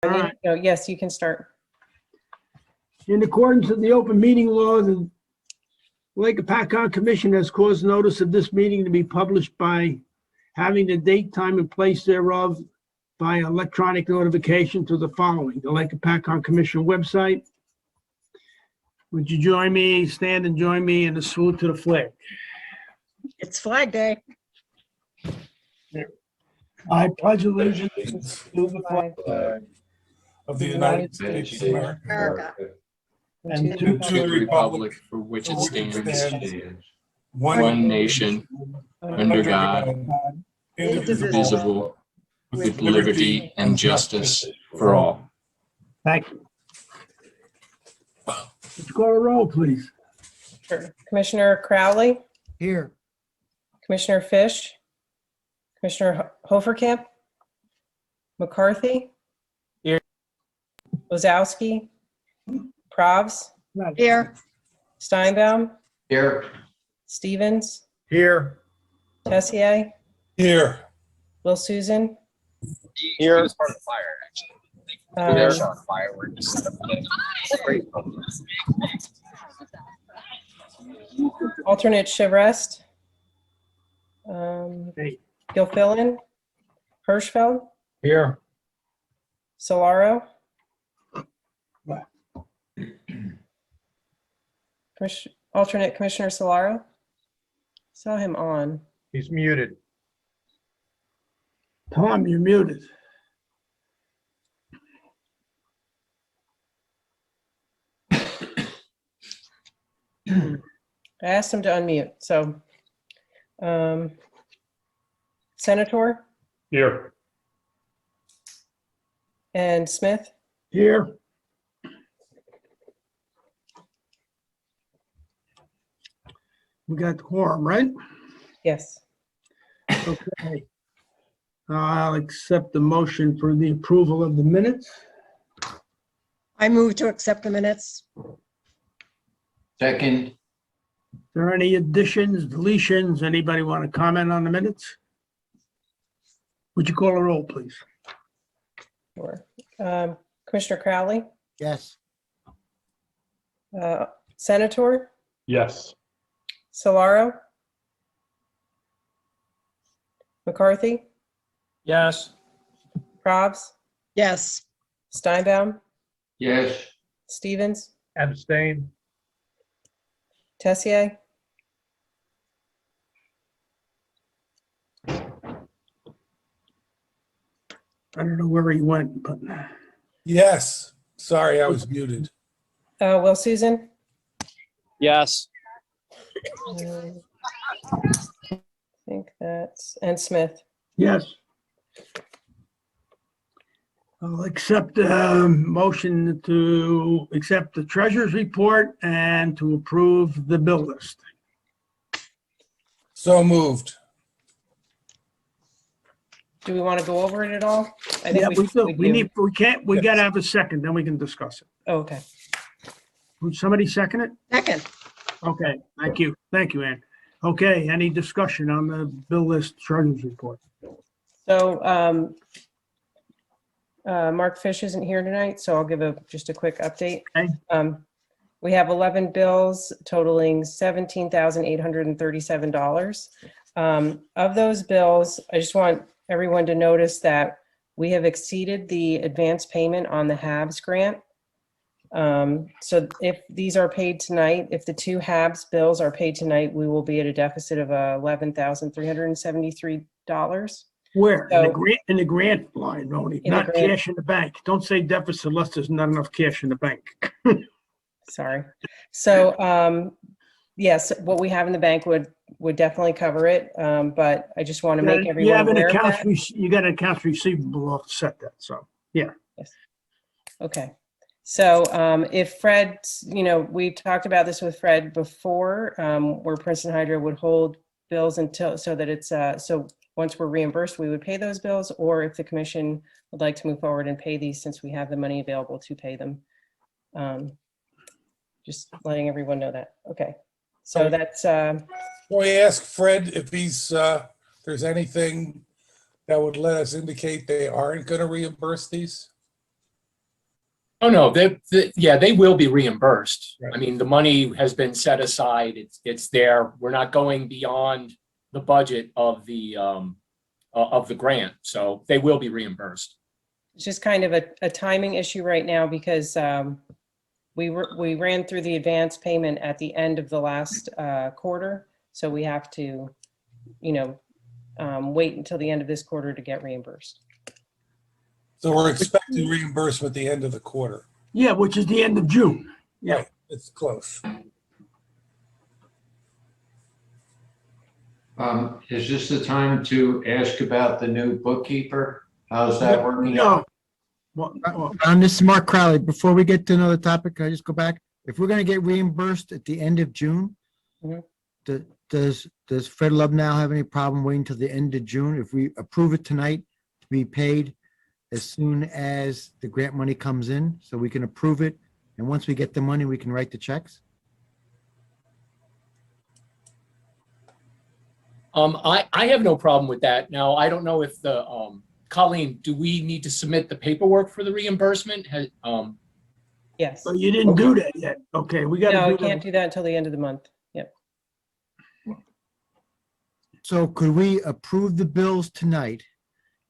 All mean, right. no, yes, you can start. In accordance with the open meeting law, the Lake Hopatcong Commission has caused notice of this meeting to be published by having the date, time, and place thereof by electronic notification to the following: the Lake Hopatcong Commission website. Would you join me, stand and join me in the salute to the flag? It's Flag Day. I pledge allegiance to the flag Of the United States of America, and to the republic for which it for which it stands, stands, one nation, under God, indivisible, indivisible, with liberty and justice for all. Thank you. Let's call a roll, please. Sure. Commissioner Crowley, Here. Commissioner Fish, Commissioner Hoferkamp, McCarthy. Here. Wazowski, Probs, Here. Steinbaum, Here. Stevens, Here. Tessier, here, Will Susan. Here. He was part of the fire, actually. They um, shot fireworks. Alternate Shivrest. Hey. Gilfillan, Hirschfeld, Here. Solaro. Alternate Commissioner Solaro. Saw him on. He's muted. Tom, you're muted. I asked him to unmute, so. Senator Here. and Smith. Here. We got the quorum, right? Yes. Okay. I'll accept the motion for the approval of the minutes. I move to accept the minutes. Second, Is there any additions, deletions? Anybody want to comment on the minutes? Would you call a roll, please? Sure. Commissioner Crowley, Yes. Senator Yes. Solaro, McCarthy, Yes. Probs, Yes. Steinbaum, yes. Stevens, Abstain. Tessier, I don't know where he went, but yes. Sorry, I was muted. Will Susan. Yes. I think that's, and Smith. yes. I'll accept the motion to accept the treasurer's report and to approve the bill list. So moved. Do we want to go over it at all? I Yeah, we do. We do. need, we gotta have a second, then we can discuss it. Oh, okay. Would somebody second it? Second. Okay, thank you. Thank you, Ann. Okay, any discussion on the bill list treasurer's report? So Mark Fish isn't here tonight, so I'll give just a quick update. Okay. We have 11 bills totaling $17,837. Of those bills, I just want everyone to notice that we have exceeded the advance payment on the HABS grant. So if these are paid tonight, if the two HABS bills are paid tonight, we will be at a deficit of $11,373. Where? So- In the grant line, Ronnie, In the not grant. cash in the bank. Don't say deficit unless there's not enough cash in the bank. Sorry. So, yes, what we have in the bank would definitely cover it. But I just want to make You everyone have an aware of accounts, that. you got an accounts receivable offset that, so, yeah. Okay. So, if Fred, we talked about this with Fred before, where Princeton Hydro would hold bills until, so that it's, so once we're reimbursed, we would pay those bills, or if the commission would like to move forward and pay these since we have the money available to pay them. Just letting everyone know that. Okay. So that's, Can we ask Fred if there's anything that would let us indicate they aren't going to reimburse these? Oh, no, they will be reimbursed. Right. I mean, the money has been set aside. It's there. We're not going beyond the budget of the grant, so they will be reimbursed. It's just kind of a timing issue right now because we ran through the advance payment at the end of the last quarter. So we have to, wait until the end of this quarter to get reimbursed. So we're expecting reimbursement at the end of the quarter. Yeah, which is the end of June. Yeah. Right, it's close. Is this the time to ask about the new bookkeeper? How's that working No. out? Well, This is Mark Crowley. Before we get to another topic, can I just go back? If we're gonna get reimbursed at the end of June, Mhm. does Fred Love now have any problem waiting till the end of June? If we approve it tonight to be paid as soon as the grant money comes in, so we can approve it, and once we get the money, we can write the checks? I have no problem with that. Now, I don't know if Colleen, do we need to submit the paperwork for the reimbursement? Yes. but you didn't do that yet. Okay, we got No, to we do can't that. do that until the end of the month. Yep. So could we approve the bills tonight?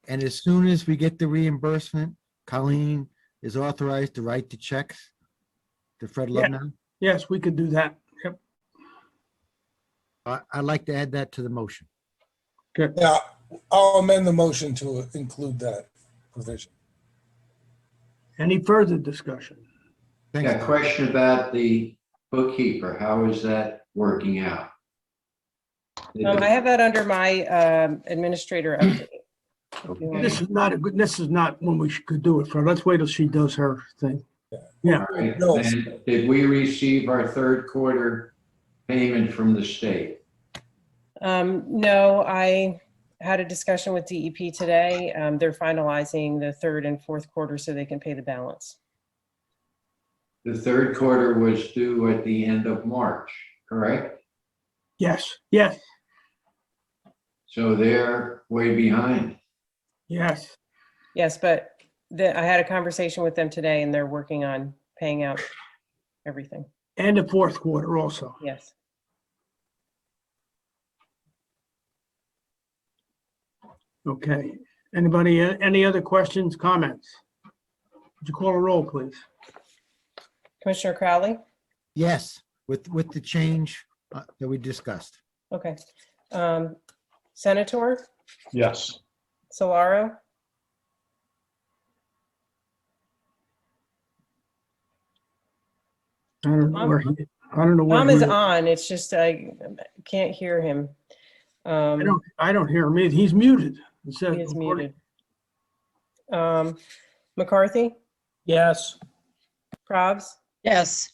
And as soon as we get the reimbursement, Colleen is authorized to write the checks to Fred Love now? Yes, we could do that. Yep. I'd like to add that to the motion. Good. Yeah, I'll amend the motion to include that provision. Any further discussion? Thanks. Yeah, question about the bookkeeper. How is that working out? I have that under my administrator update. Okay. This is not when we could do it for. Let's wait till she does her thing. Yeah. All right. No. And did we receive our third quarter payment from the state? No, I had a discussion with DEP today. They're finalizing the third and fourth quarter so they can pay the balance. The third quarter was due at the end of March, correct? Yes, yes, So they're way behind. yes. Yes, but I had a conversation with them today and they're working on paying out everything. And the fourth quarter also. Yes. Okay. Anybody, any other questions, comments? Would you call a roll, please? Commissioner Crowley? Yes, with the change that we discussed. Okay. Senator Yes. Solaro? I don't know where I don't know where Tom is he- on. It's just I can't hear him. I don't hear him. He's muted. It says He is recording. muted. McCarthy? Yes. Probs? Yes.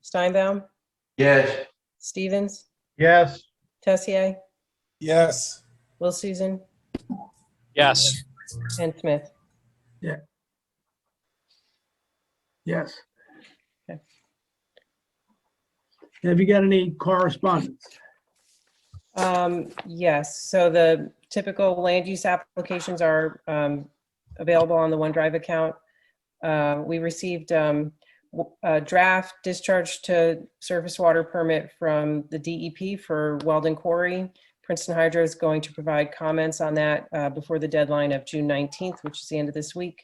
Steinbaum? Yes. Stevens? Yes. Tessier? Yes, Will Susan? Yes. And Smith? Yes. Okay. Have you got any correspondence? Yes, so the typical land use applications are available on the OneDrive account. We received a draft discharge to surface water permit from the DEP for Weldon Quarry. Princeton Hydro is going to provide comments on that before the deadline of June 19th, which is the end of this week.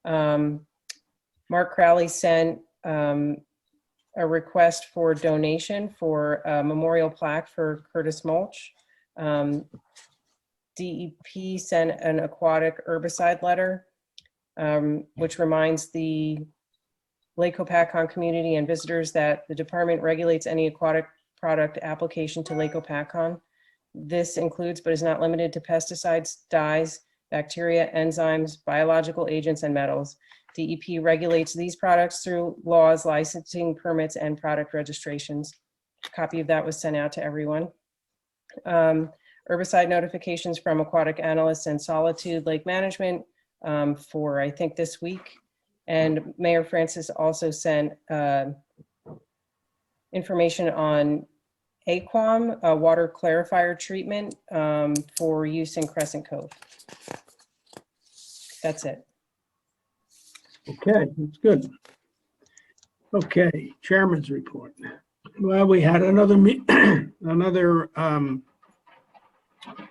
Mark Crowley sent a request for donation for a memorial plaque for Curtis Mulch. DEP sent an aquatic herbicide letter, which reminds the Lake Hopatcong community and visitors that the department regulates any aquatic product application to Lake Hopatcong. This includes, but is not limited to, pesticides, dyes, bacteria, enzymes, biological agents, and metals. DEP regulates these products through laws, licensing permits, and product registrations. A copy of that was sent out to everyone. Herbicide notifications from aquatic analysts and Solitude Lake Management for, I think, this week. And Mayor Francis also sent information on Aquam, a water clarifier treatment for use in Crescent Cove. That's it. Okay, that's good. Okay, chairman's report. Well, we had another another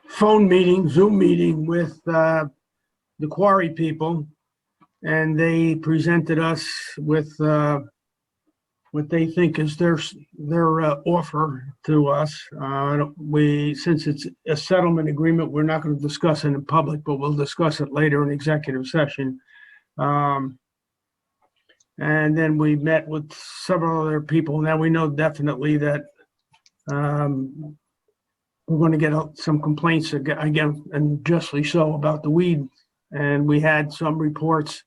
phone meeting, Zoom meeting with the quarry people, and they presented us with what they think is their offer to us. Since it's a settlement agreement, we're not going to discuss it in public, but we'll discuss it later in executive session. And then we met with several other people. Now we know definitely that we're going to get some complaints again, and justly so, about the weed. And we had some reports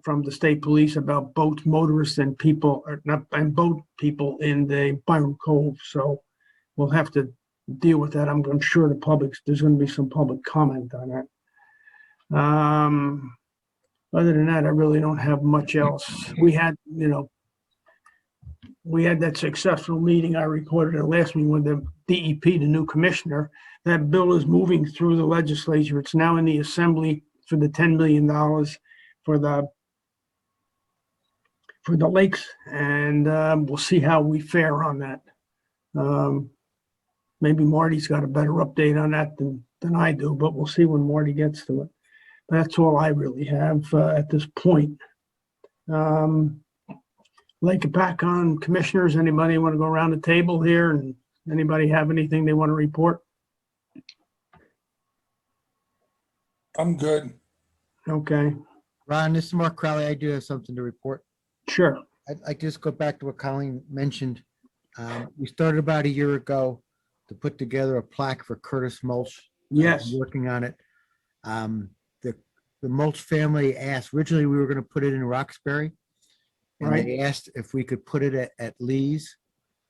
from the state police about boat motorists and boat people in the Byron Cove. So we'll have to deal with that. I'm sure there's going to be some public comment on that. Other than that, I really don't have much else. We had that successful meeting I reported at last meeting with the DEP, the new commissioner. That bill is moving through the legislature. It's now in the assembly for the $10 million for the lakes, and we'll see how we fare on that. Maybe Marty's got a better update on that than I do, but we'll see when Marty gets to it. That's all I really have at this point. Lake Hopatcong commissioners, anybody want to go around the table here, and anybody have anything they want to report? I'm good. Okay, Ron, this is Mark Crowley. I do have something to report. sure. I'd like to just go back to what Colleen mentioned. We started about a year ago to put together a plaque for Curtis Mulch. Yes, Working on it. The Mulch family asked, originally we were going to put it in Roxbury. And Right. they asked if we could put it at Lee's.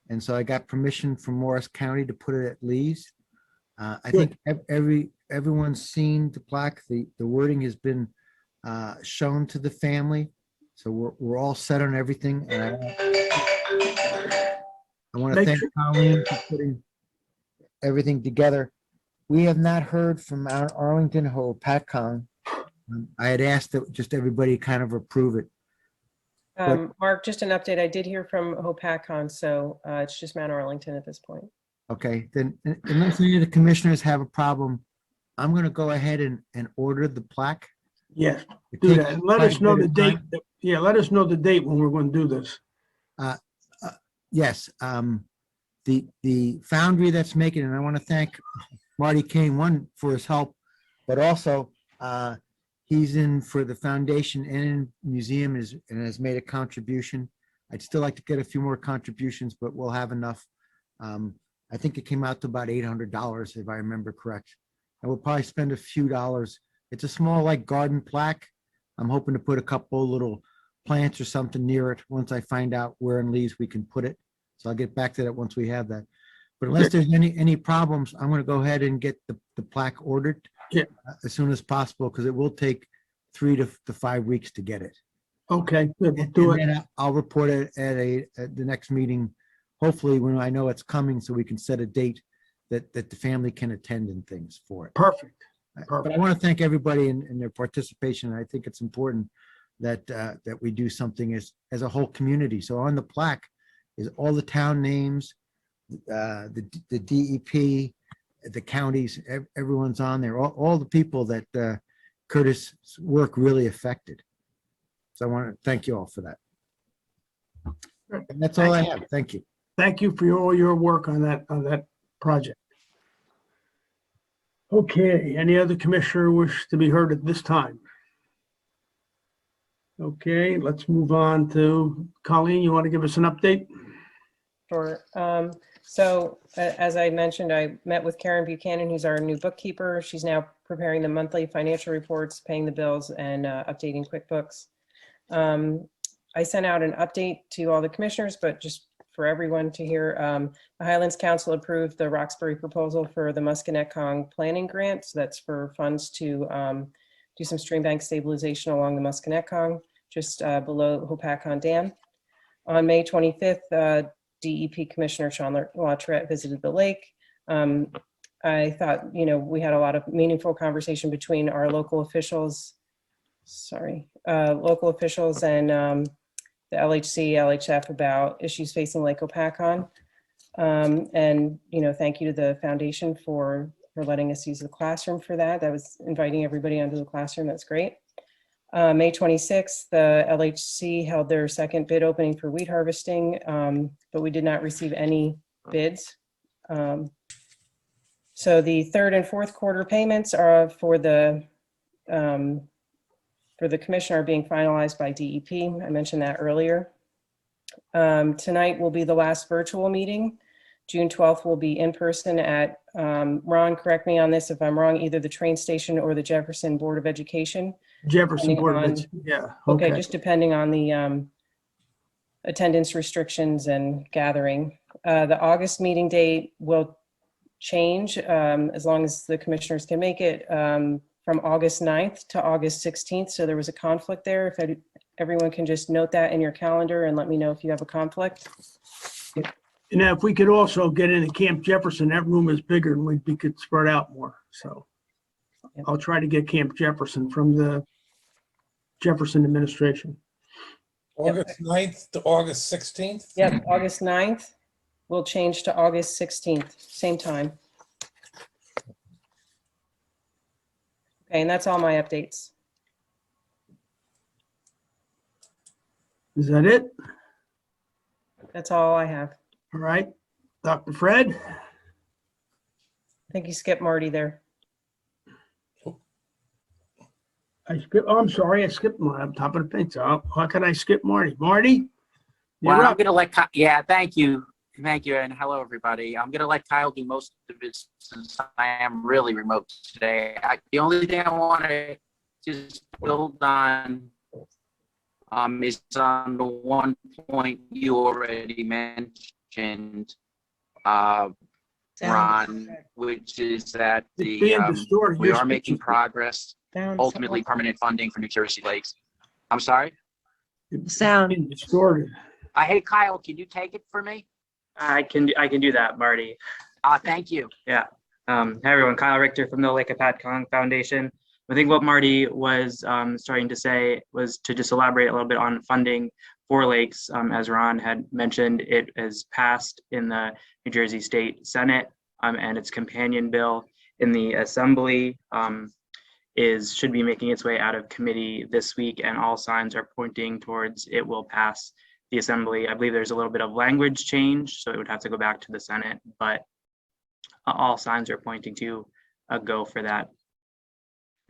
And so I got permission from Morris County to put it at Lee's. I think everyone's seen the plaque. The wording has been shown to the family. So we're all set on everything. And I want to Make thank sure- Colleen for putting everything together. We have not heard from Mount Arlington or Hopatcong. I had asked that just everybody kind of approve it. Mark, just an update. I did hear from Hopatcong, so it's just Mount Arlington at this point. Okay, then unless any of the commissioners have a problem, I'm going to go ahead and order the plaque. Yes, It do takes that. And let us quite a know bit the of date. time. Yeah, let us know the date when we're going to do this. Yes, the foundry that's making it, and I want to thank Marty Kane, one, for his help, but also he's in for the foundation and museum and has made a contribution. I'd still like to get a few more contributions, but we'll have enough. I think it came out to about $800, if I remember correct. And we'll probably spend a few dollars. It's a small, like, garden plaque. I'm hoping to put a couple little plants or something near it once I find out where in Lee's we can put it. So I'll get back to that once we have that. But unless there's any problems, I'm going to go ahead and get the plaque ordered as soon as possible, because it will take 3 to 5 weeks to get it. Okay, good, we'll And do it. then I'll report it at the next meeting, hopefully when I know it's coming, so we can set a date that the family can attend and things for it. Perfect. But I want to thank everybody in their participation. I think it's important that we do something as a whole community. So on the plaque is all the town names, the DEP, the counties, everyone's on there, all the people that Curtis' work really affected. So I want to thank you all for that. And that's all I have. Thank you. Thank you for all your work on that project. Okay, any other commissioner wish to be heard at this time? Okay, let's move on to Colleen. You want to give us an update? Sure. So as I mentioned, I met with Karen Buchanan, who's our new bookkeeper. She's now preparing the monthly financial reports, paying the bills, and updating QuickBooks. I sent out an update to all the commissioners, but just for everyone to hear, the Highlands Council approved the Roxbury proposal for the Musconetcong Planning Grant. So that's for funds to do some stream bank stabilization along the Musconetcong, just below Hopatcong Dam. On May 25th, DEP Commissioner Sean LaTourette visited the lake. I thought, we had a lot of meaningful conversation between our local officials, and the LHC, LHF about issues facing Lake Hopatcong. And, thank you to the foundation for letting us use the classroom for that. That was inviting everybody onto the classroom. That's great. May 26th, the LHC held their second bid opening for wheat harvesting, but we did not receive any bids. So the third and fourth quarter payments are for the commission are being finalized by DEP. I mentioned that earlier. Tonight will be the last virtual meeting. June 12th will be in person at, Ron, correct me on this if I'm wrong, either the train station or the Jefferson Board of Education. Jefferson Depending Board of on- Ed- yeah. Okay, just depending on the attendance restrictions and gathering. The August meeting date will change as long as the commissioners can make it from August 9th to August 16th. So there was a conflict there. If everyone can just note that in your calendar and let me know if you have a conflict. And if we could also get into Camp Jefferson, that room is bigger and we could spread out more. So I'll try to get Camp Jefferson from the Jefferson administration. August 9th to August 16th? Yep, August 9th will change to August 16th, same time. Okay, and that's all my updates. Is that it? That's all I have. All right. Dr. Fred? I think you skipped Marty there. I'm sorry, I skipped my, I'm top of the page. So how can I skip Marty? Marty? Well, You're I'm up. gonna let, yeah, thank you. Thank you, and hello, everybody. I'm gonna let Kyle do most of it since I am really remote today. The only thing I want to just build on is on the one point you already mentioned, Ron, which is that It's being distorted. we Your are making speech is- progress, ultimately permanent funding for New Jersey lakes. I'm sorry? it's Sound. being distorted. Hey, Kyle, can you take it for me? I can do that, Marty. Thank you. Hey everyone, Kyle Richter from the Lake Hopatcong Foundation. I think what Marty was starting to say was to just elaborate a little bit on funding for lakes. As Ron had mentioned, it has passed in the New Jersey State Senate, and its companion bill in the Assembly should be making its way out of committee this week, and all signs are pointing towards it will pass the Assembly. I believe there's a little bit of language change, so it would have to go back to the Senate, but all signs are pointing to a go for that.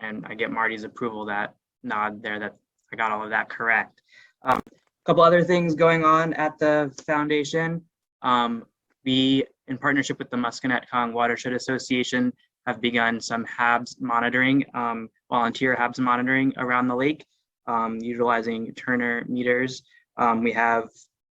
And I get Marty's approval, that nod there, that I got all of that correct. A couple other things going on at the foundation. We, in partnership with the Musconetcong Watershed Association, have begun some HABs monitoring, volunteer HABs monitoring around the lake, utilizing Turner meters. We have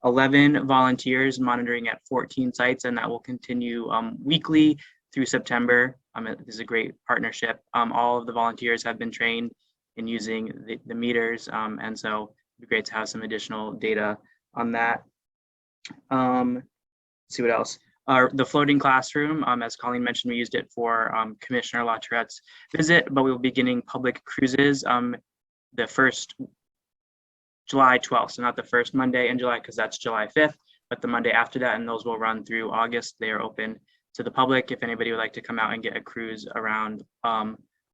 11 volunteers monitoring at 14 sites, and that will continue weekly through September. It is a great partnership. All of the volunteers have been trained in using the meters, and so it'd be great to have some additional data on that. Let's see what else. The floating classroom, as Colleen mentioned, we used it for Commissioner LaTourette's visit, but we will be beginning public cruises the first July 12th, so not the first Monday in July, because that's July 5th, but the Monday after that, and those will run through August. They are open to the public if anybody would like to come out and get a cruise around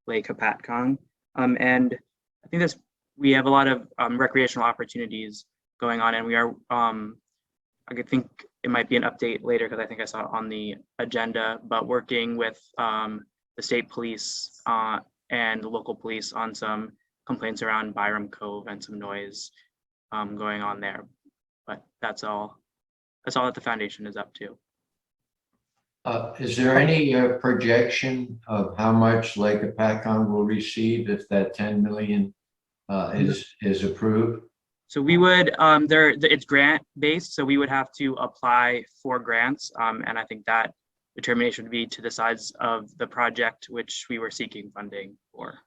Lake Hopatcong. And I think we have a lot of recreational opportunities going on, and we are, I think it might be an update later because I think I saw it on the agenda, but working with the state police and the local police on some complaints around Byram Cove and some noise going on there. But that's all that the foundation is up to. Is there any projection of how much Lake Hopatcong will receive if that 10 million is approved? So we would, it's grant based, so we would have to apply for grants, and I think that determination would be to the size of the project which we were seeking funding for.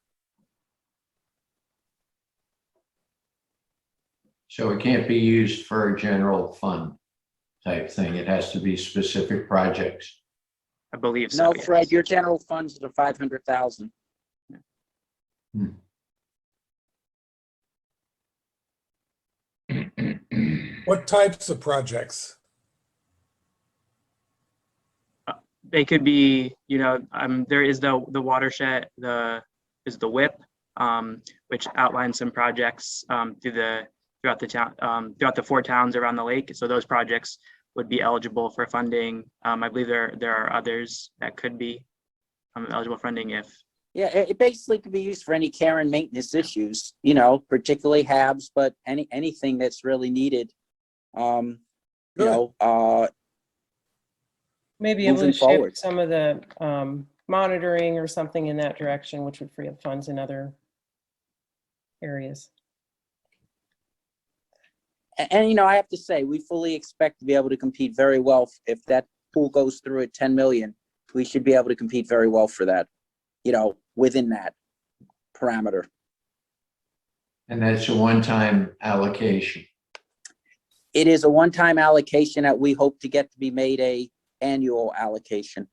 So it can't be used for a general fund type thing. It has to be specific projects. I believe so. No, yes. Fred, your general funds are 500,000. What types of projects? They could be, there is the watershed, the WIP, which outlines some projects throughout the town, throughout the 4 towns around the lake. So those projects would be eligible for funding. I believe there are others that could be eligible for funding if. Yeah, it basically could be used for any care and maintenance issues, particularly HABs, but anything that's really needed. Maybe able to Moving forward. shift some of the monitoring or something in that direction, which would free up funds in other areas. And I have to say, we fully expect to be able to compete very well. If that pool goes through at 10 million, we should be able to compete very well for that, within that parameter. And that's a one-time allocation. It is a one-time allocation that we hope to get to be made a annual allocation.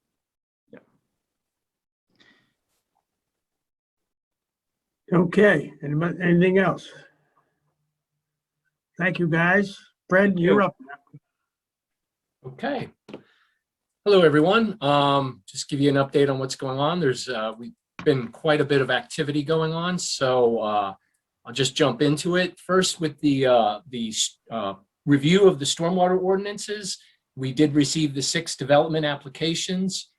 Okay, anything else? Thank you, guys. Fred, you're up. Okay. Hello, everyone. Just give you an update on what's going on. There's we've been quite a bit of activity going on, so I'll just jump into it. First, with the review of the stormwater ordinances, we did receive the 6 development applications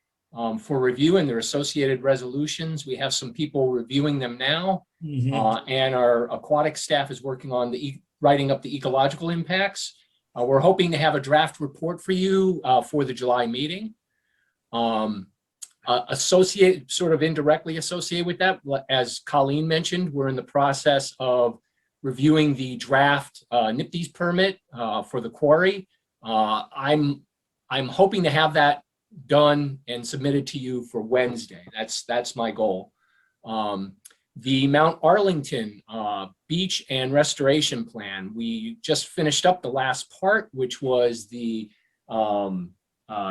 for review and their associated resolutions. We have some people reviewing them now, and our aquatic staff is working on writing up the ecological impacts. We're hoping to have a draft report for you for the July meeting. Sort of indirectly associated with that, as Colleen mentioned, we're in the process of reviewing the draft NIPD's permit for the quarry. I'm hoping to have that done and submitted to you for Wednesday. That's my goal. The Mount Arlington beach and restoration plan, we just finished up the last part, which was the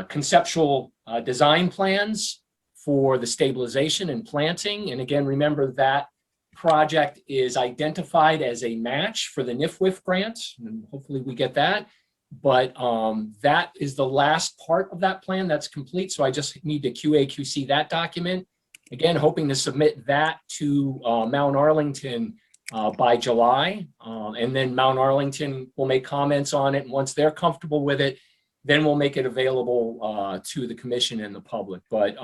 conceptual design plans for the stabilization and planting. And again, remember that project is identified as a match for the NIFWIF grant, and hopefully we get that. But that is the last part of that plan that's complete. So I just need to QA/QC that document. Again, hoping to submit that to Mount Arlington by July. And then Mount Arlington will make comments on it. And once they're comfortable with it, then we'll make it available to the commission and the public. But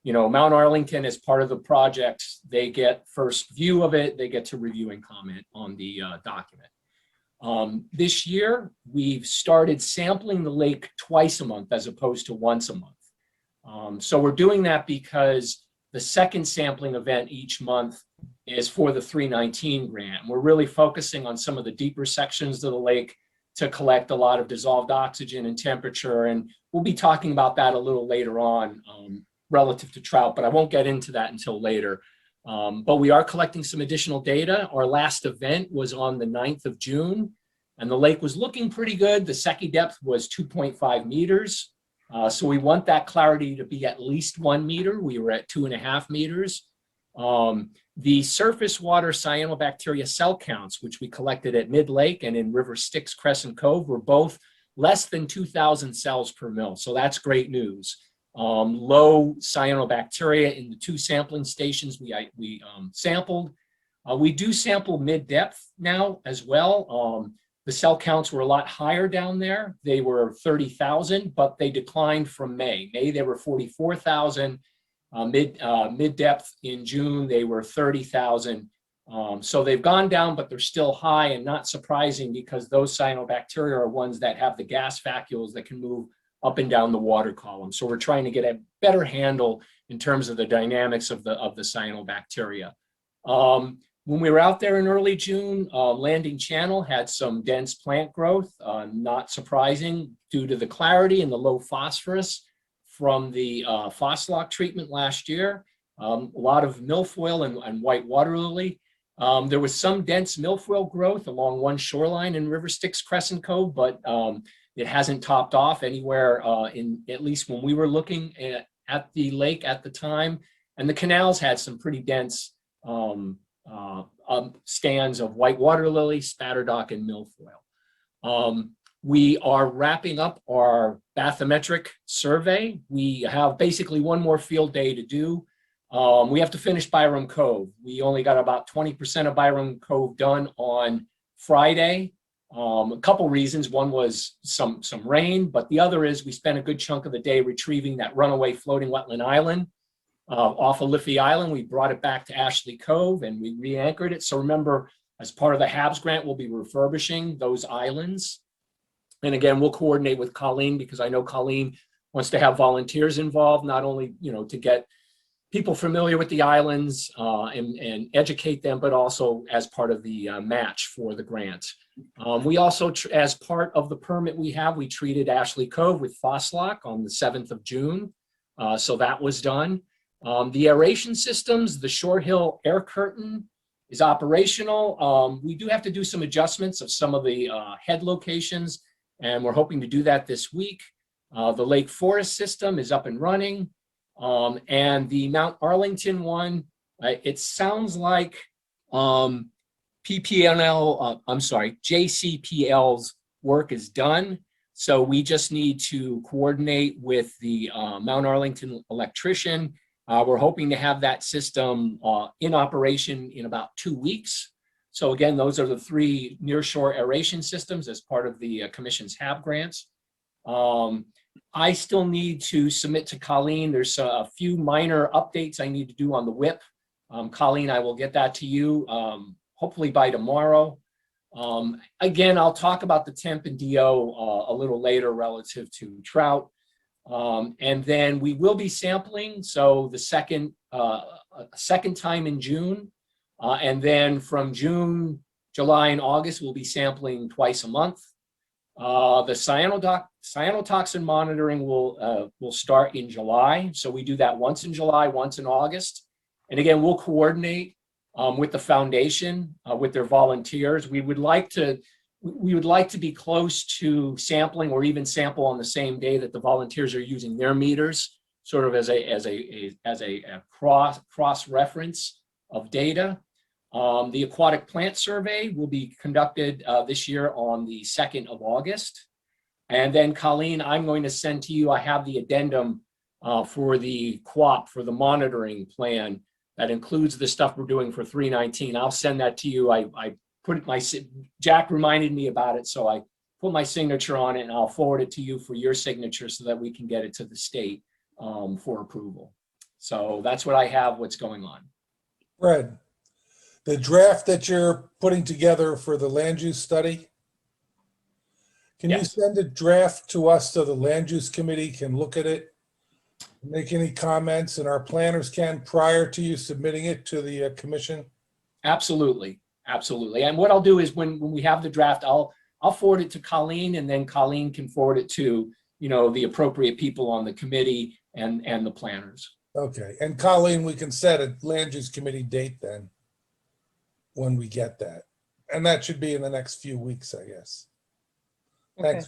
Mount Arlington, as part of the project, they get first view of it. They get to review and comment on the document. This year, we've started sampling the lake twice a month as opposed to once a month. So we're doing that because the second sampling event each month is for the 319 grant. We're really focusing on some of the deeper sections of the lake to collect a lot of dissolved oxygen and temperature. And we'll be talking about that a little later on relative to trout, but I won't get into that until later. But we are collecting some additional data. Our last event was on the 9th of June, and the lake was looking pretty good. The Secchi depth was 2.5 meters. So we want that clarity to be at least 1 meter. We were at 2.5 meters. The surface water cyanobacteria cell counts, which we collected at Mid-Lake and in River Styx Crescent Cove, were both less than 2,000 cells per mil. So that's great news. Low cyanobacteria in the 2 sampling stations we sampled. We do sample mid-depth now as well. The cell counts were a lot higher down there. They were 30,000, but they declined from May. May, they were 44,000. Mid-depth in June, they were 30,000. So they've gone down, but they're still high, and not surprising because those cyanobacteria are ones that have the gas vacuoles that can move up and down the water column. So we're trying to get a better handle in terms of the dynamics of the cyanobacteria. When we were out there in early June, Landing Channel had some dense plant growth, not surprising due to the clarity and the low phosphorus from the Phoslock treatment last year. A lot of milfoil and white water lily. There was some dense milfoil growth along one shoreline in River Styx Crescent Cove, but it hasn't topped off anywhere at least when we were looking at the lake at the time. And the canals had some pretty dense stands of white water lily, spatterdock, and milfoil. We are wrapping up our bathymetric survey. We have basically one more field day to do. We have to finish Byram Cove. We only got about 20% of Byram Cove done on Friday. A couple reasons. One was some rain, but the other is we spent a good chunk of the day retrieving that runaway floating wetland island off of Liffey Island. We brought it back to Ashley Cove and we re-anchored it. So remember, as part of the HABS grant, we'll be refurbishing those islands. And again, we'll coordinate with Colleen because I know Colleen wants to have volunteers involved, not only, to get people familiar with the islands and educate them, but also as part of the match for the grant. We also, as part of the permit we treated Ashley Cove with Phoslock on the 7th of June. So that was done. The aeration systems, the Short Hill air curtain is operational. We do have to do some adjustments of some of the head locations, and we're hoping to do that this week. The Lake Forest system is up and running. And the Mount Arlington one, it sounds like JCPL's work is done. So we just need to coordinate with the Mount Arlington electrician. We're hoping to have that system in operation in about 2 weeks. So again, those are the 3 nearshore aeration systems as part of the commission's HAB grants. I still need to submit to Colleen. There's a few minor updates I need to do on the WIP. Colleen, I will get that to you hopefully by tomorrow. Again, I'll talk about the temp and DO a little later relative to trout. And then we will be sampling. So the second time in June. And then from June, July, and August, we'll be sampling twice a month. The cyanotoxin monitoring will start in July. So we do that once in July, once in August. And again, we'll coordinate with the foundation, with their volunteers. We would like to be close to sampling or even sample on the same day that the volunteers are using their meters, sort of as a cross reference of data. The aquatic plant survey will be conducted this year on the 2nd of August. And then Colleen, I'm going to send to you, I have the addendum for the QUAP, for the monitoring plan that includes the stuff we're doing for 319. I'll send that to you. I put Jack reminded me about it, so I put my signature on it and I'll forward it to you for your signature so that we can get it to the state for approval. So that's what I have, what's going on. Fred, the draft that you're putting together for the land use study, can you send a draft to us so the land use committee can look at it, make any comments, and our planners can prior to you submitting it to the commission? Absolutely, absolutely. And what I'll do is when we have the draft, I'll forward it to Colleen, and then Colleen can forward it to the appropriate people on the committee and the planners. Okay, and Colleen, we can set a land use committee date then when we get that, and that should be in the next few weeks, I guess. Thanks.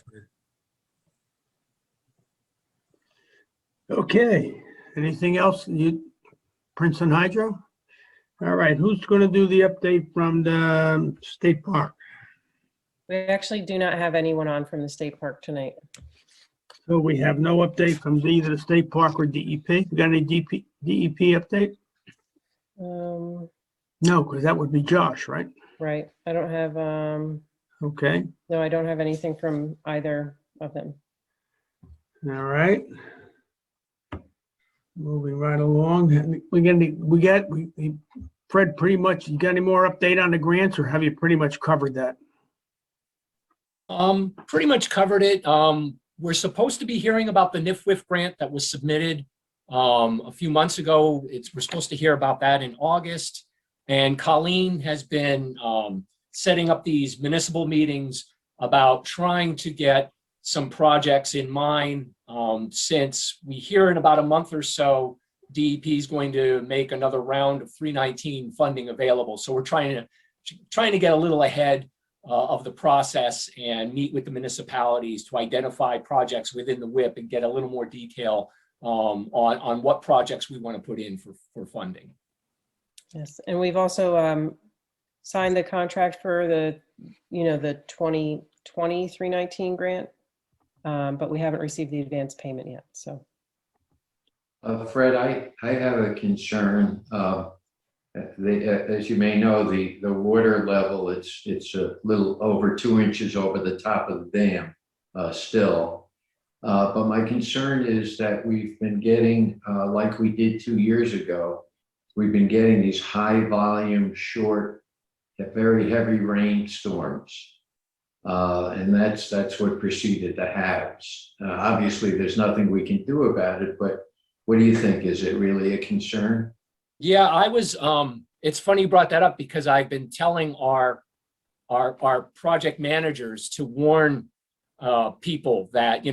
Fred. Okay, anything else? Princeton Hydro? All right, who's going to do the update from the state park? We actually do not have anyone on from the state park tonight. So we have no update from either the state park or DEP. We got any DEP update? No, because that would be Josh, right? Right. I don't have, Okay, no, I don't have anything from either of them. all right. Moving right along. Fred, pretty much, you got any more update on the grants, or have you pretty much covered that? Pretty much covered it. We're supposed to be hearing about the NIFWIF grant that was submitted a few months ago. We're supposed to hear about that in August. And Colleen has been setting up these municipal meetings about trying to get some projects in mind, since we hear in about a month or so, DEP is going to make another round of 319 funding available. So we're trying to get a little ahead of the process and meet with the municipalities to identify projects within the WIP and get a little more detail on what projects we want to put in for funding. Yes, and we've also signed the contract for the 20 2319 grant, but we haven't received the advance payment yet, so. Fred, I have a concern. As you may know, the water level, it's a little over 2 inches over the top of the dam still. But my concern is that we've been getting, like we did 2 years ago, we've been getting these high volume, short, very heavy rainstorms. And that's what preceded the halves. Obviously, there's nothing we can do about it, but what do you think? Is it really a concern? Yeah, I was, it's funny you brought that up because I've been telling our project managers to warn people that,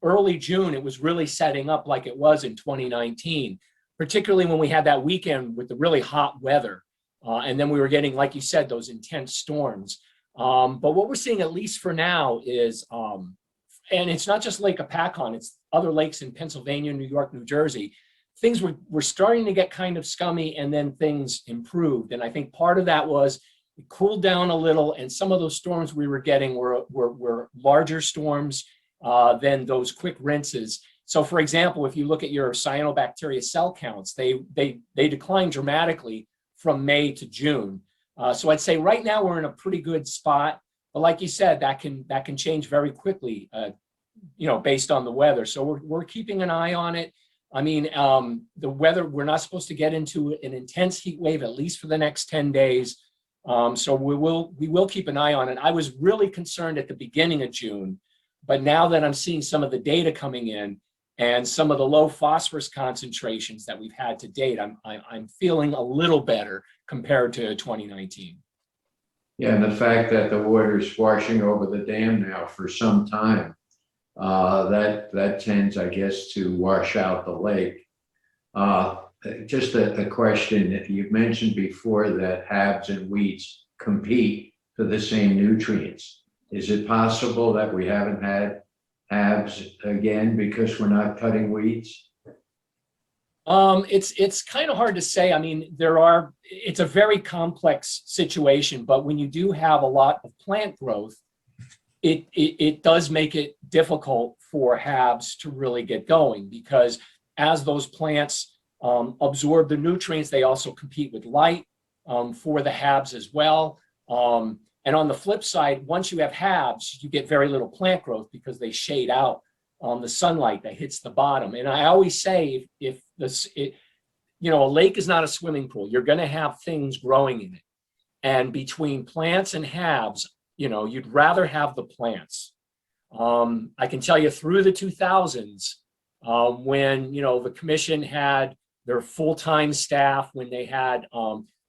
early June, it was really setting up like it was in 2019, particularly when we had that weekend with the really hot weather. And then we were getting, like you said, those intense storms. But what we're seeing, at least for now, is, and it's not just Lake Hopatcong, it's other lakes in Pennsylvania, New York, New Jersey. Things were starting to get kind of scummy, and then things improved. And I think part of that was it cooled down a little, and some of those storms we were getting were larger storms than those quick rinses. So for example, if you look at your cyanobacteria cell counts, they declined dramatically from May to June. So I'd say right now we're in a pretty good spot, but like you said, that can change very quickly, based on the weather. So we're keeping an eye on it. I mean, the weather, we're not supposed to get into an intense heat wave, at least for the next 10 days. So we will keep an eye on it. I was really concerned at the beginning of June, but now that I'm seeing some of the data coming in and some of the low phosphorus concentrations that we've had to date, I'm feeling a little better compared to 2019. Yeah, and the fact that the water is washing over the dam now for some time, that tends, I guess, to wash out the lake. Just a question. You've mentioned before that HABs and weeds compete for the same nutrients. Is it possible that we haven't had HABs again because we're not cutting weeds? It's kind of hard to say. I mean, it's a very complex situation, but when you do have a lot of plant growth, it does make it difficult for HABs to really get going, because as those plants absorb the nutrients, they also compete with light for the HABs as well. And on the flip side, once you have HABs, you get very little plant growth because they shade out the sunlight that hits the bottom. And I always say, if a lake is not a swimming pool, you're going to have things growing in it. And between plants and HABs, you'd rather have the plants. I can tell you through the 2000s, when, the commission had their full-time staff, when they had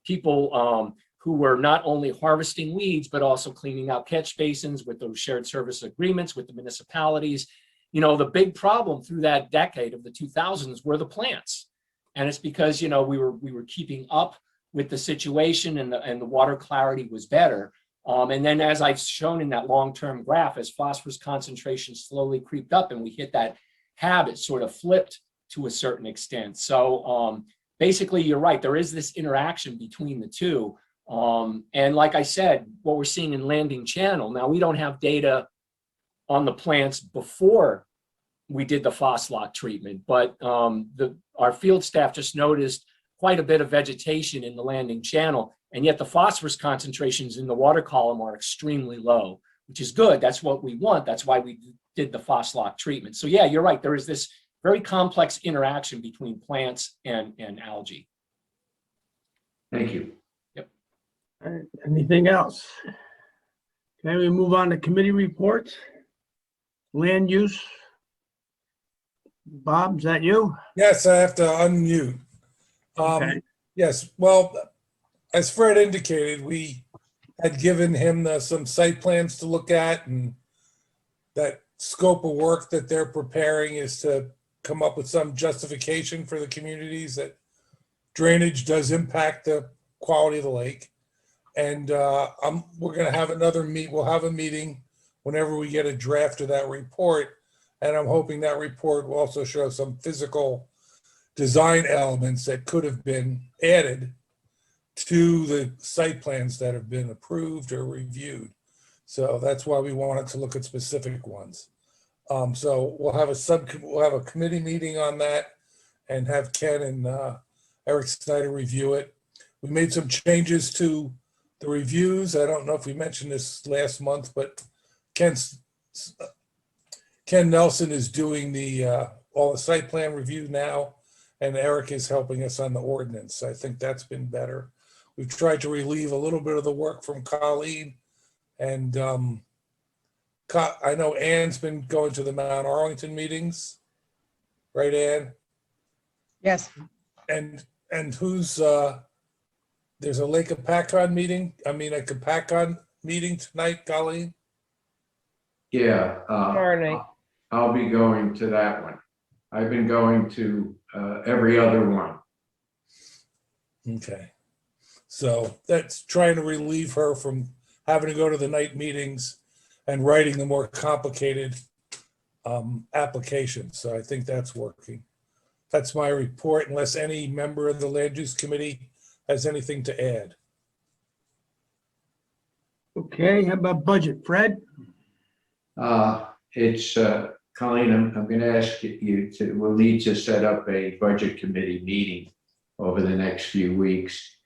people who were not only harvesting weeds, but also cleaning out catch basins with those shared service agreements with the municipalities. The big problem through that decade of the 2000s were the plants. And it's because, we were keeping up with the situation, and the water clarity was better. And then, as I've shown in that long-term graph, as phosphorus concentration slowly creeped up and we hit that HAB, it sort of flipped to a certain extent. So basically, you're right. There is this interaction between the two. And like I said, what we're seeing in Landing Channel, now we don't have data on the plants before we did the phosphate treatment, but our field staff just noticed quite a bit of vegetation in the Landing Channel, and yet the phosphorus concentrations in the water column are extremely low, which is good. That's what we want. That's why we did the phosphate treatment. So yeah, you're right. There is this very complex interaction between plants and algae. Thank you. Yep. All right, anything else? Okay, we move on to committee reports. Land use. Bob, is that you? Yes, I have to unmute. Okay. Yes, well, as Fred indicated, we had given him some site plans to look at, and that scope of work that they're preparing is to come up with some justification for the communities that drainage does impact the quality of the lake. And we're going to have we'll have a meeting whenever we get a draft of that report. And I'm hoping that report will also show some physical design elements that could have been added to the site plans that have been approved or reviewed. So that's why we wanted to look at specific ones. So we'll have a committee meeting on that and have Ken and Eric Snyder review it. We made some changes to the reviews. I don't know if we mentioned this last month, but Ken Nelson is doing all the site plan review now, and Eric is helping us on the ordinance. I think that's been better. We've tried to relieve a little bit of the work from Colleen, and I know Ann's been going to the Mount Arlington meetings, right, Ann? Yes, And who's there's a Lake Hopatcong meeting. I mean, a Hopatcong meeting tonight, Colleen. Yeah, Tomorrow night. I'll be going to that one. I've been going to every other one. Okay. So that's trying to relieve her from having to go to the night meetings and writing the more complicated applications. So I think that's working. That's my report, unless any member of the land use committee has anything to add. Okay, how about budget, Fred? It's Colleen, I'm going to ask we'll need to set up a budget committee meeting over the next few weeks.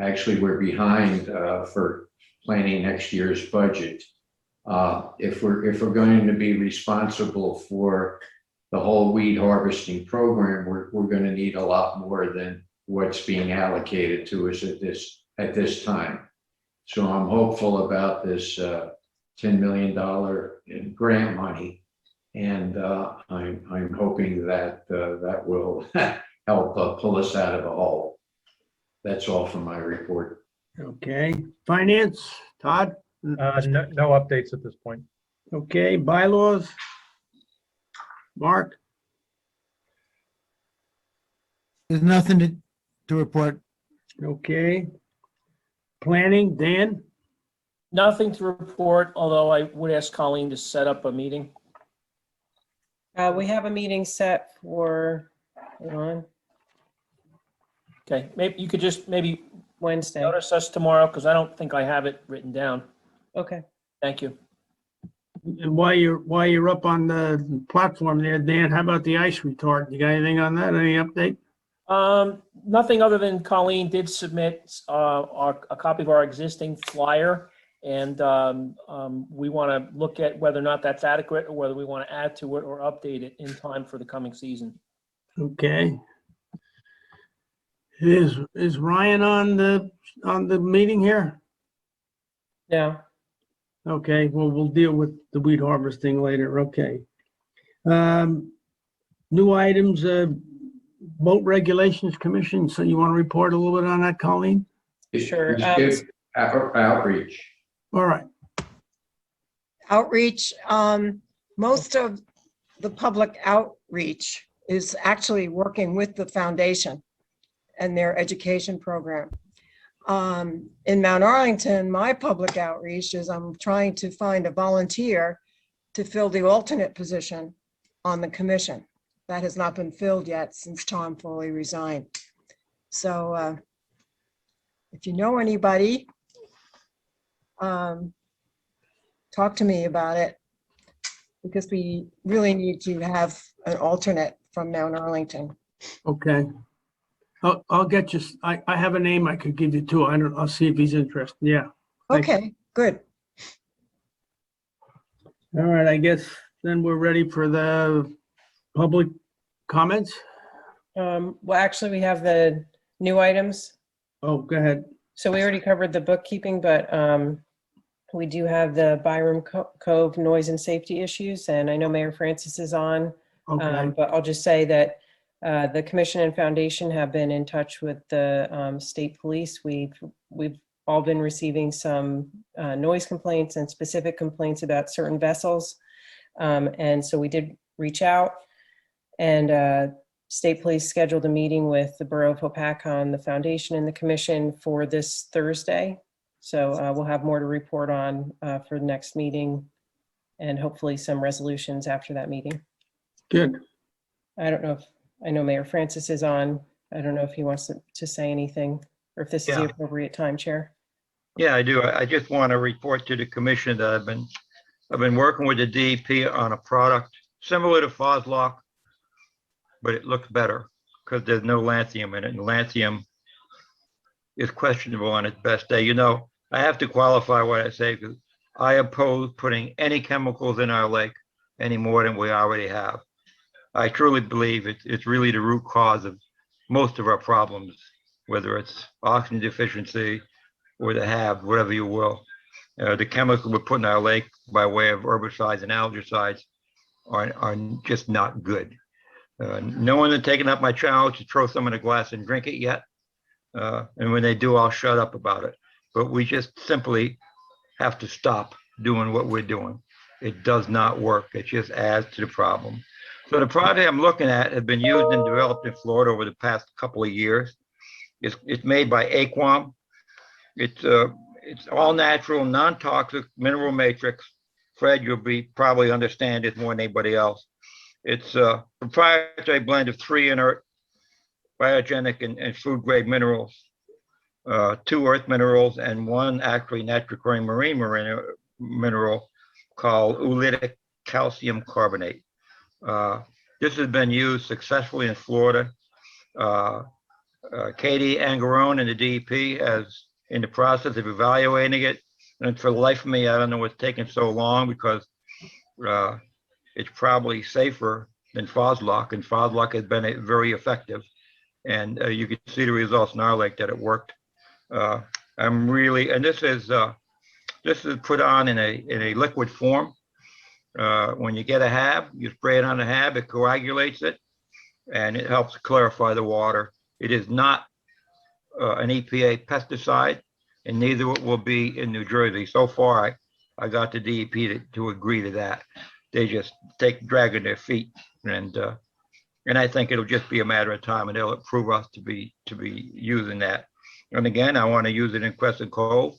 Actually, we're behind for planning next year's budget. If we're going to be responsible for the whole weed harvesting program, we're going to need a lot more than what's being allocated to us at this time. So I'm hopeful about this $10 million in grant money, and I'm hoping that that will help pull us out of the hole. That's all for my report. Okay, finance, Todd? No updates at this point. Okay, bylaws? Mark? There's nothing to report. Okay. Planning, Dan? Nothing to report, although I would ask Colleen to set up a meeting. We have a meeting set for, hold on, Okay, maybe you could just maybe Wednesday. notice us tomorrow, because I don't think I have it written down. Okay. Thank you. And while you're up on the platform there, Dan, how about the ice retardant? You got anything on that? Any update? Nothing other than Colleen did submit a copy of our existing flyer, and we want to look at whether or not that's adequate, or whether we want to add to it or update it in time for the coming season. Okay. Is Ryan on the meeting here? No. Okay, well, we'll deal with the weed harvesting later. Okay. New items, boat regulations commission. So you want to report a little bit on that, Colleen? Sure. Just give outreach. All right. outreach, most of the public outreach is actually working with the foundation and their education program. In Mount Arlington, my public outreach is I'm trying to find a volunteer to fill the alternate position on the commission. That has not been filled yet since Tom Foley resigned. So if you know anybody, talk to me about it, because we really need to have an alternate from Mount Arlington. Okay. I'll get you, I have a name I could give you too. I'll see if he's interested. Yeah. Thank you. Okay, good. All right, I guess then we're ready for the public comments. Well, actually, we have the new items. Oh, go ahead. So we already covered the bookkeeping, but we do have the Byram Cove noise and safety issues, and I know Mayor Francis is on. Okay. But I'll just say that the commission and foundation have been in touch with the state police. We've all been receiving some noise complaints and specific complaints about certain vessels. And so we did reach out, and state police scheduled a meeting with the Borough of Hopatcong, the foundation, and the commission for this Thursday. So we'll have more to report on for the next meeting, and hopefully some resolutions after that meeting. Good. I don't know if, I know Mayor Francis is on. I don't know if he wants to say anything, or if this is the Yeah. appropriate time, Chair. Yeah, I do. I just want to report to the commission that I've been working with the DEP on a product similar to Foslock, but it looks better because there's no lanthanum in it. And lanthanum is questionable on its best day. You know, I have to qualify what I say because I oppose putting any chemicals in our lake any more than we already have. I truly believe it's really the root cause of most of our problems, whether it's oxygen deficiency or the HAB, whatever you will. The chemicals we put in our lake by way of herbicides and algicides are just not good. No one has taken up my challenge to throw some in a glass and drink it yet. And when they do, I'll shut up about it. But we just simply have to stop doing what we're doing. It does not work. It just adds to the problem. So the product I'm looking at has been used and developed in Florida over the past couple of years. It's made by Aquam. It's all natural, non-toxic mineral matrix. Fred, you'll probably understand it more than anybody else. It's a proprietary blend of 3 inert biogenic and food grade minerals, 2 earth minerals, and 1 actually natural occurring marine mineral called oolitic calcium carbonate. This has been used successfully in Florida. Katie Angarone and the DEP is in the process of evaluating it. And for the life of me, I don't know what's taking so long because it's probably safer than Foslock, and Foslock has been very effective. And you can see the results in our lake that it worked. I'm really, and this is put on in a liquid form. When you get a HAB, you spray it on the HAB, it coagulates it, and it helps clarify the water. It is not an EPA pesticide, and neither will be in New Jersey. So far, I got the DEP to agree to that. They just dragging their feet, and I think it'll just be a matter of time, and they'll approve us to be using that. And again, I want to use it in Crescent Cove.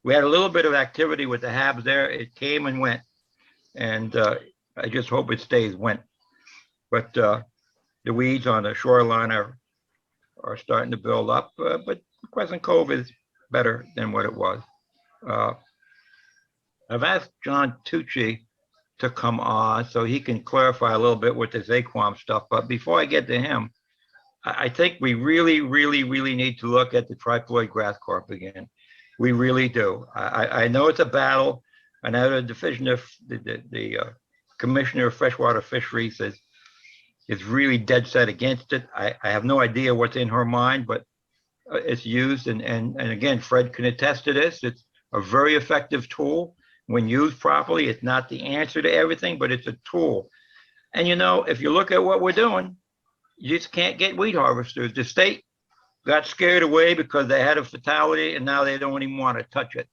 We had a little bit of activity with the HABs there. It came and went, and I just hope it stays went. But the weeds on the shoreline are starting to build up, but Crescent Cove is better than what it was. I've asked John Tucci to come on so he can clarify a little bit with this Aquam stuff. But before I get to him, I think we really, really, really need to look at the triploid grass carp again. We really do. I know it's a battle. I know the division of the Commissioner of Freshwater Fisheries is really dead set against it. I have no idea what's in her mind, but it's used. And again, Fred can attest to this. It's a very effective tool. When used properly, it's not the answer to everything, but it's a tool. And you know, if you look at what we're doing, you just can't get weed harvesters. The state got scared away because they had a fatality, and now they don't even want to touch it.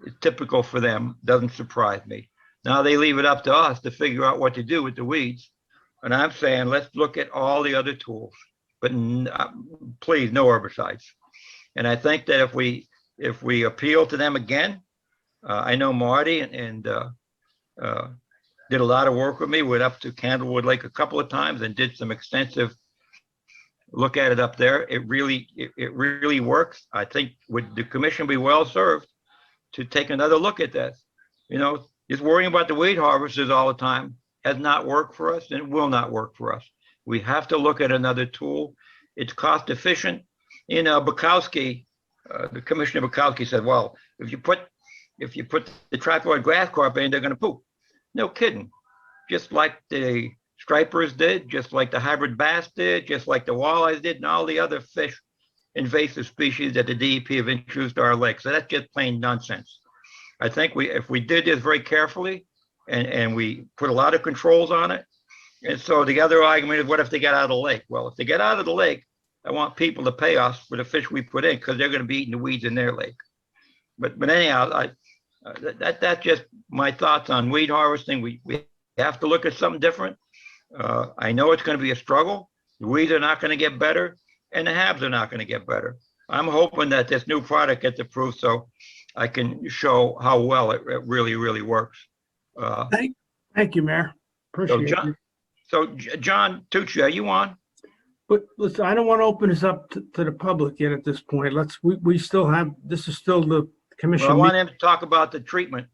It's typical for them. Doesn't surprise me. Now they leave it up to us to figure out what to do with the weeds. And I'm saying, let's look at all the other tools, but please, no herbicides. And I think that if we appeal to them again, I know Marty and did a lot of work with me. Went up to Candlewood Lake a couple of times and did some extensive look at it up there. It really works. I think would the commission be well served to take another look at this? You know, just worrying about the weed harvesters all the time has not worked for us, and it will not work for us. We have to look at another tool. It's cost efficient. You know, Bukowski, the Commissioner Bukowski said, well, if you put the triploid grass carp in, they're going to poop. No kidding. Just like the stripers did, just like the hybrid bass did, just like the walleyes did, and all the other fish, invasive species that the DEP have introduced to our lake. So that's just plain nonsense. I think if we did this very carefully and we put a lot of controls on it. And so the other argument is, what if they get out of the lake? Well, if they get out of the lake, I want people to pay us for the fish we put in because they're going to be eating the weeds in their lake. But anyhow, that's just my thoughts on weed harvesting. We have to look at something different. I know it's going to be a struggle. The weeds are not going to get better, and the HABs are not going to get better. I'm hoping that this new product gets approved so I can show how well it really, really works. Thank you, Mayor. Appreciate it. So John Tucci, are you on? But listen, I don't want to open this up to the public yet at this point. We still have, this is still the Well, I commission. want him to talk about the treatment.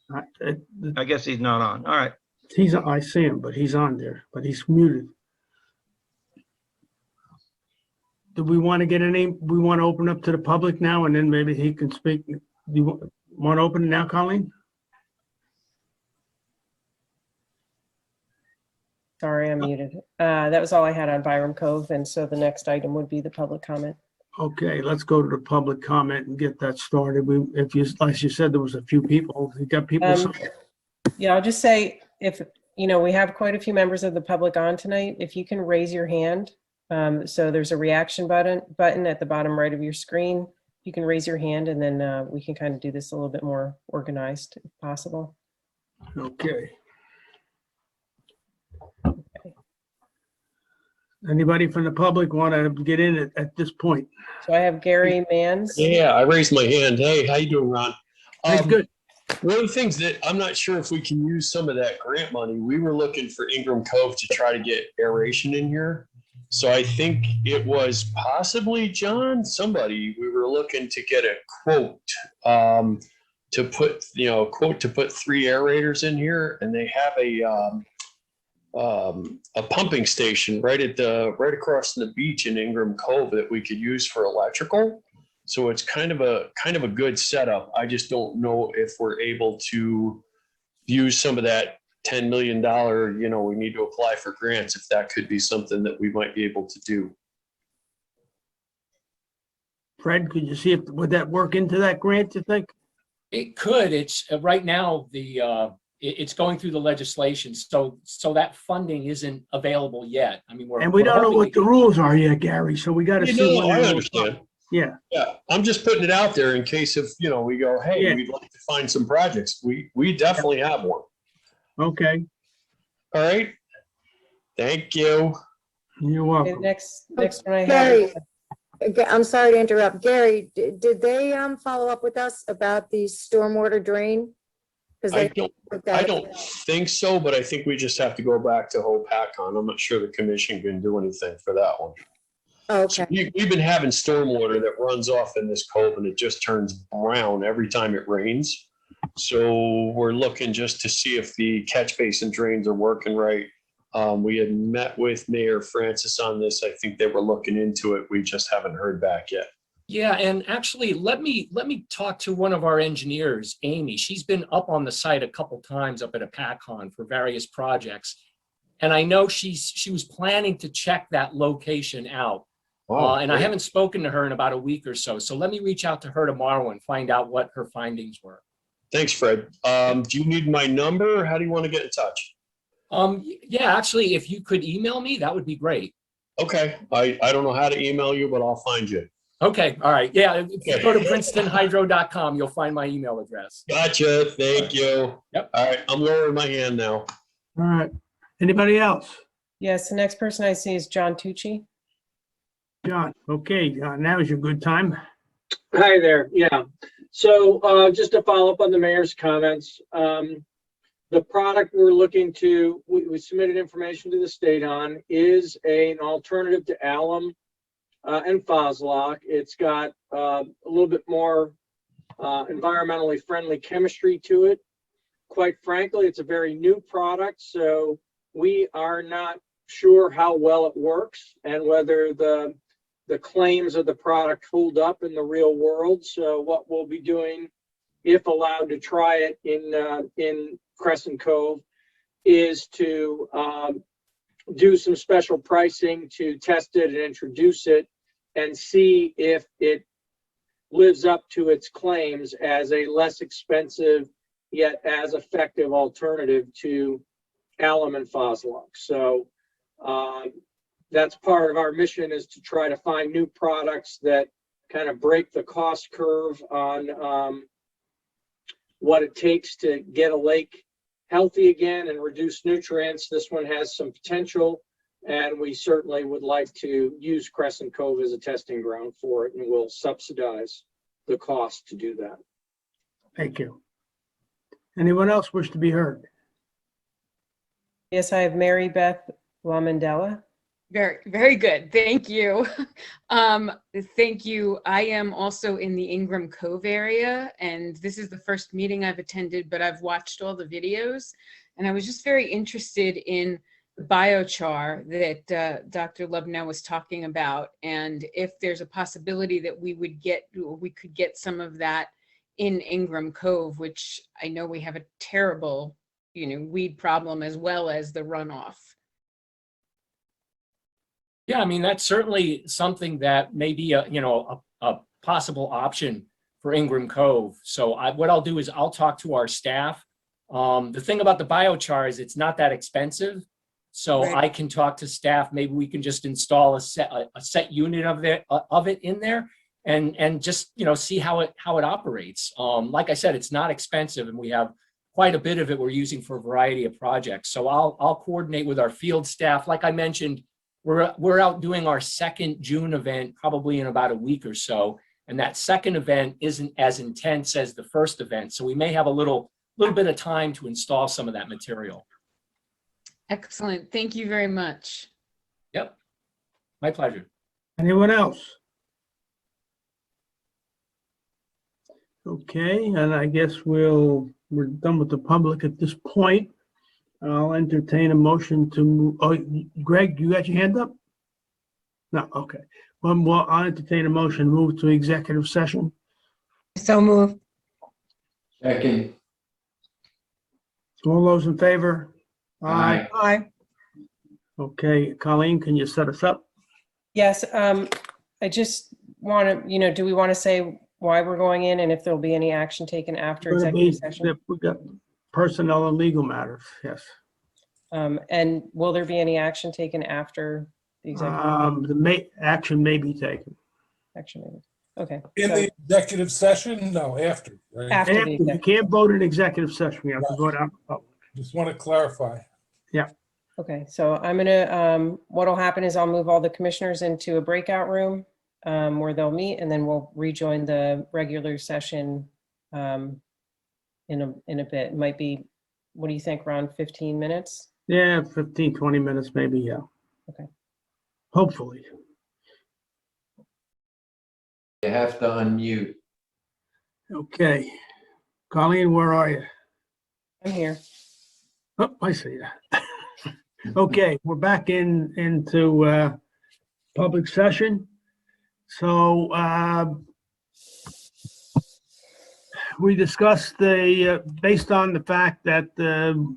meeting. I guess he's not on. All right. I see him, but he's on there, but he's muted. Do we want to get a name? We want to open up to the public now and then maybe he can speak. Do you want to open it now, Colleen? Sorry, I'm muted. That was all I had on Byram Cove, and so the next item would be the public comment. Okay, let's go to the public comment and get that started. As you said, there was a few people. You got people. Yeah, I'll just say, if, we have quite a few members of the public on tonight, if you can raise your hand. So there's a reaction button at the bottom right of your screen. You can raise your hand and then we can kind of do this a little bit more organized if possible. Okay. Anybody from the public want to get in at this point? So I have Gary Manns. Yeah, I raised my hand. Hey, how you doing, Ron? That's good. One of the things that I'm not sure if we can use some of that grant money, we were looking for Ingram Cove to try to get aeration in here. So I think it was possibly John, somebody, we were looking to get a quote to put, to put 3 aerators in here, and they have a pumping station right across from the beach in Ingram Cove that we could use for electrical. So it's kind of a good setup. I just don't know if we're able to use some of that $10 million, we need to apply for grants, if that could be something that we might be able to do. Fred, could you see would that work into that grant, you think? It could. It's right now it's going through the legislation, so that funding isn't available yet. I mean, And we don't know what the rules are yet, Gary, so we got to see. I understand. Yeah. Yeah, I'm just putting it out there in case if, we go, hey, Yeah. we'd like to find some projects. We definitely have one. Okay, All right. Thank you. you're Okay, welcome. next one I have. Gary, I'm sorry to interrupt. Gary, did they follow up with us about the stormwater drain? I don't think so, but I think we just have to go back to Hopatcong. I'm not sure the commission can do anything for that one. Okay. We've been having stormwater that runs off in this cove and it just turns brown every time it rains. So we're looking just to see if the catch basin drains are working right. We had met with Mayor Francis on this. I think they were looking into it. We just haven't heard back yet. Yeah, and actually, let me talk to one of our engineers, Amy. She's been up on the site a couple times up at Hopatcong for various projects. And I know she was planning to check that location out. And I haven't spoken to her in about a week or so. So let me reach out to her tomorrow and find out what her findings were. Thanks, Fred. Do you need my number or how do you want to get in touch? Yeah, actually, if you could email me, that would be great. Okay. I don't know how to email you, but I'll find you. Okay. All right. Yeah. If you go to princetonhydro.com, you'll find my email address. Gotcha. Thank you. Yep. All right. I'm lowering my hand now. All right. Anybody else? Yes, the next person I see is John Tucci. John, okay, now is your good time. Hi there. Yeah. So just to follow up on the mayor's comments, the product we're looking to, we submitted information to the state on, is an alternative to alum and Foslock. It's got a little bit more environmentally friendly chemistry to it. Quite frankly, it's a very new product, so we are not sure how well it works and whether the claims of the product hold up in the real world. So what we'll be doing, if allowed to try it in Crescent Cove, is to do some special pricing to test it and introduce it and see if it lives up to its claims as a less expensive yet as effective alternative to alum and Foslock. So that's part of our mission, is to try to find new products that kind of break the cost curve on what it takes to get a lake healthy again and reduce nutrients. This one has some potential, and we certainly would like to use Crescent Cove as a testing ground for it, and we'll subsidize the cost to do that. Thank you. Anyone else wish to be heard? Yes, I have Mary Beth LaMandella. Very, very good. Thank you. Thank you. I am also in the Ingram Cove area, and this is the first meeting I've attended, but I've watched all the videos, and I was just very interested in biochar that Dr. Lubnow was talking about, and if there's a possibility that we could get some of that in Ingram Cove, which I know we have a terrible, weed problem as well as the runoff. Yeah, I mean, that's certainly something that may be a possible option for Ingram Cove. So what I'll do is I'll talk to our staff. The thing about the biochar is it's not that expensive. So Right. I can talk to staff. Maybe we can just install a set unit of it in there and just, see how it operates. Like I said, it's not expensive, and we have quite a bit of it we're using for a variety of projects. So I'll coordinate with our field staff. Like I mentioned, we're out doing our second June event probably in about a week or so. And that second event isn't as intense as the first event. So we may have a little bit of time to install some of that material. Excellent. Thank you very much. Yep. My pleasure. Anyone else? Okay, and I guess we're done with the public at this point. I'll entertain a motion to move. Oh, Greg, you got your hand up? No, okay. Well, I'll entertain a motion to move to executive session. So move. Second. All those in favor? Aye. Aye. Okay, Colleen, can you set us up? Yes, I just want to, do we want to say why we're going in and if there'll be any action taken after executive session? We got personnel and legal matters, yes. And will there be any action taken after the executive Action may be taken. action? Okay. In so the executive session? No, after, right? After the You executive. can't vote in executive session. We have to vote out. Just want to clarify. Yeah. Okay, so I'm gonna, what'll happen is I'll move all the commissioners into a breakout room where they'll meet, and then we'll rejoin the regular session in a bit. It might be, what do you think, around 15 minutes? Yeah, 15, 20 minutes maybe, yeah. Okay. Hopefully. You have to unmute. Okay. Colleen, where are you? I'm here. Oh, I see you. Okay, we're back into public session. So we discussed based on the fact that the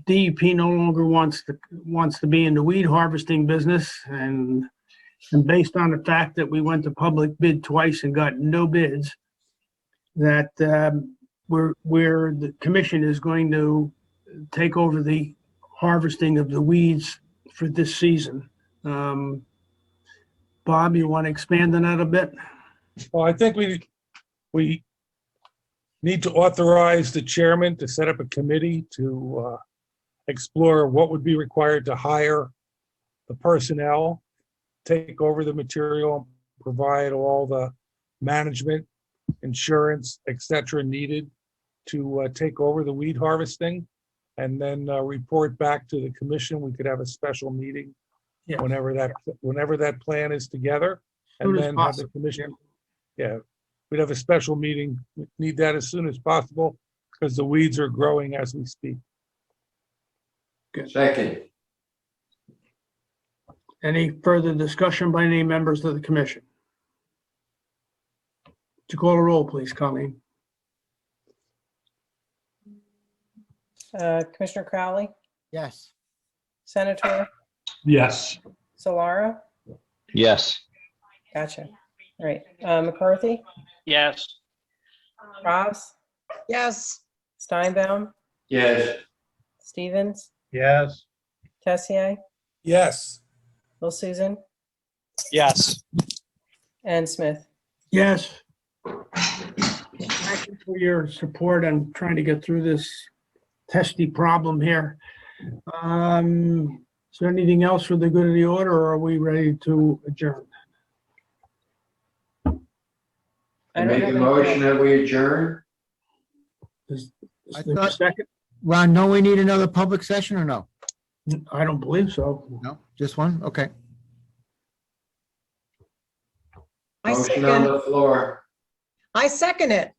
DEP no longer wants to be in the weed harvesting business, and based on the fact that we went to public bid twice and got no bids, that the commission is going to take over the harvesting of the weeds for this season. Bob, you want to expand on that a bit? Well, I think we need to authorize the chairman to set up a committee to explore what would be required to hire the personnel, take over the material, provide all the management, insurance, etc. needed to take over the weed harvesting, and then report back to the commission. We could have a special meeting whenever that plan is together, and then have the commission. Yeah, we'd have a special meeting. We need that as soon as possible because the weeds are growing as we speak. Good. Second. Any further discussion by any members of the commission? Would you call a roll, please, Colleen? Commissioner Crowley, Yes. Senator Yes. Solara, Yes. gotcha. All right, McCarthy, Yes. Ross, Yes. Steinbaum, Yes. Stevens, Yes. Tessier, Yes. Will Susan, Yes. and Smith. Yes. Thank you for your support on trying to get through this testy problem here. Is there anything else for the good of the order, or are we ready to adjourn? I make a motion that we adjourn. Is I there a thought- second? Ron, no, we need another public session or no? I don't believe so. No, just one? Okay. Motion on the floor. I second it.